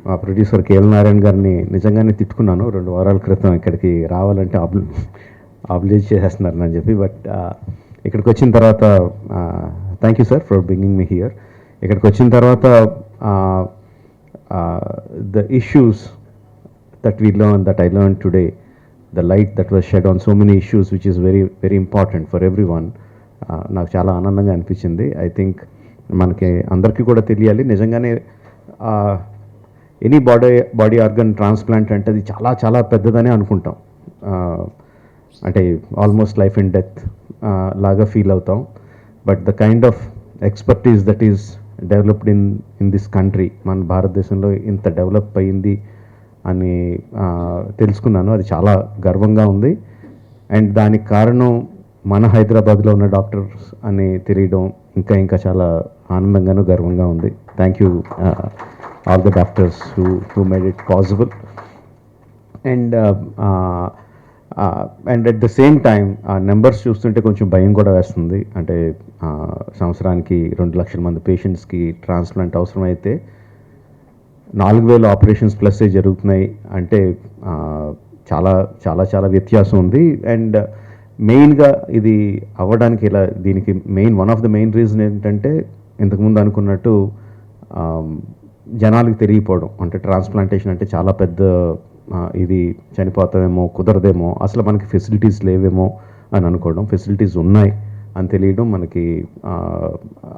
మా producer KL Narayana గారిని నిజంగానే తిట్టుకున్నాను 2 వారాల క్రితం. ఇక్కడికి రావాలంటే ఆబ్లిజ్ చేసేస్తున్నారు అని చెప్పి. బట్ ఇక్కడికి వచ్చిన తర్వాత thank you sir for bringing me here. ఇక్కడికి వచ్చిన తర్వాత the issues that we learned, that I learned today, the light that was shed on so many issues, which is very, very important for everyone. నాకు చాలా ఆనందంగా అనిపించింది. I think మనకి అందరికీ కూడా తెలియాలి నిజంగానే ఎనీ బాడీ ఆర్గన్ ట్రాన్స్ప్లాంట్ అంటే అది చాలా చాలా పెద్దదని అనుకుంటాం. అంటే ఆల్మోస్ట్ లైఫ్ అండ్ డెత్ లాగా ఫీల్ అవుతాం. But the kind of expertise that is developed in this country, మన భారతదేశంలో ఇంత డెవలప్ అయ్యింది అని తెలుసుకున్నాను. అది చాలా గర్వంగా ఉంది. అండ్ దానికి కారణం మన హైదరాబాద్లో ఉన్న డాక్టర్స్ అని తెలియడం ఇంకా ఇంకా చాలా ఆనందంగాను గర్వంగా ఉంది. Thank you all the doctors who made it possible. And at the same time ఆ నెంబర్స్ చూస్తుంటే కొంచెం భయం కూడా వేస్తుంది. అంటే సంవత్సరానికి 2 లక్షల మంది పేషెంట్స్కి ట్రాన్స్ప్లాంట్ అవసరమైతే 4,000 ఆపరేషన్స్ ప్లస్ జరుగుతున్నాయి అంటే చాలా చాలా చాలా వ్యత్యాసం ఉంది. అండ్ మెయిన్గా ఇది అవ్వడానికి ఇలా దీనికి one of the main reason ఏంటంటే ఇంతకుముందు అనుకున్నట్టు జనాలకు తెలియపోవడం. అంటే ట్రాన్స్ప్లాంటేషన్ అంటే చాలా పెద్ద ఇది చనిపోతామేమో, కుదరదేమో, అసలు మనకి ఫెసిలిటీస్ లేవేమో అని అనుకోవడం. ఫెసిలిటీస్ ఉన్నాయి అని తెలియడం మనకి,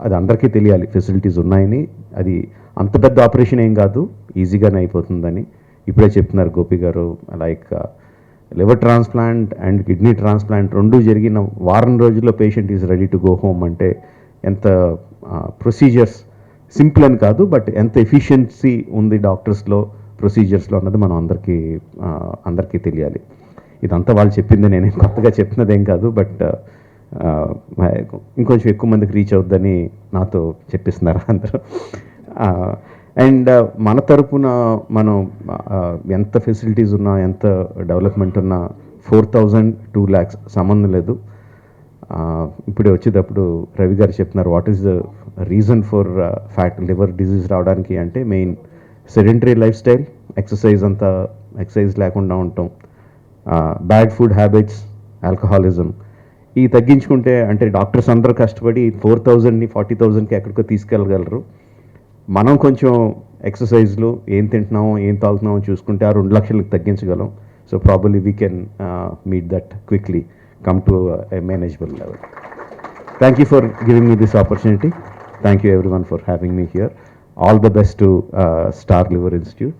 అది అందరికీ తెలియాలి ఫెసిలిటీస్ ఉన్నాయని. అది అంత పెద్ద ఆపరేషన్ ఏం కాదు, ఈజీగానే అయిపోతుందని ఇప్పుడే చెప్తున్నారు గోపి గారు. Like liver transplant and kidney transplant 2 జరిగిన వారం రోజుల్లో patient is ready to go home అంటే ఎంత ప్రొసీజర్స్ సింపుల్ అని కాదు, బట్ ఎంత ఎఫిషియన్సీ ఉంది డాక్టర్స్లో, ప్రొసీజర్స్లో అన్నది మనం అందరికీ తెలియాలి. ఇదంతా వాళ్ళు చెప్పింది, నేను కొత్తగా చెప్తున్నదేం కాదు. బట్ ఇంకొంచెం ఎక్కువ మందికి రీచ్ అవుద్దని నాతో చెప్పిస్తున్నారు అందరూ. అండ్ మన తరపున మనం ఎంత ఫెసిలిటీస్ ఉన్నా, ఎంత డెవలప్మెంట్ ఉన్నా 4,000 2 lakhs సంబంధం లేదు. ఇప్పుడే వచ్చేటప్పుడు రవి గారు చెప్తున్నారు what is the reason for liver disease రావడానికి అంటే main sedentary life style, exercise లేకుండా ఉంటాం, బ్యాడ్ ఫుడ్ హ్యాబిట్స్, ఆల్కహాలిజం. ఇవి తగ్గించుకుంటే అంటే డాక్టర్స్ అందరూ కష్టపడి 4,000ని 40,000కి ఎక్కడికో తీసుకెళ్ళగలరు. మనం కొంచెం ఎక్సర్సైజ్లు ఏం తింటున్నామో ఏం తాగుతున్నామో చూసుకుంటే ఆ 2 లక్షలకు తగ్గించగలం. So probably we can meet that quickly, come to a manageable level. Thank you for giving me this opportunity. Thank you everyone for having me here. All the best to Star Liver Institute.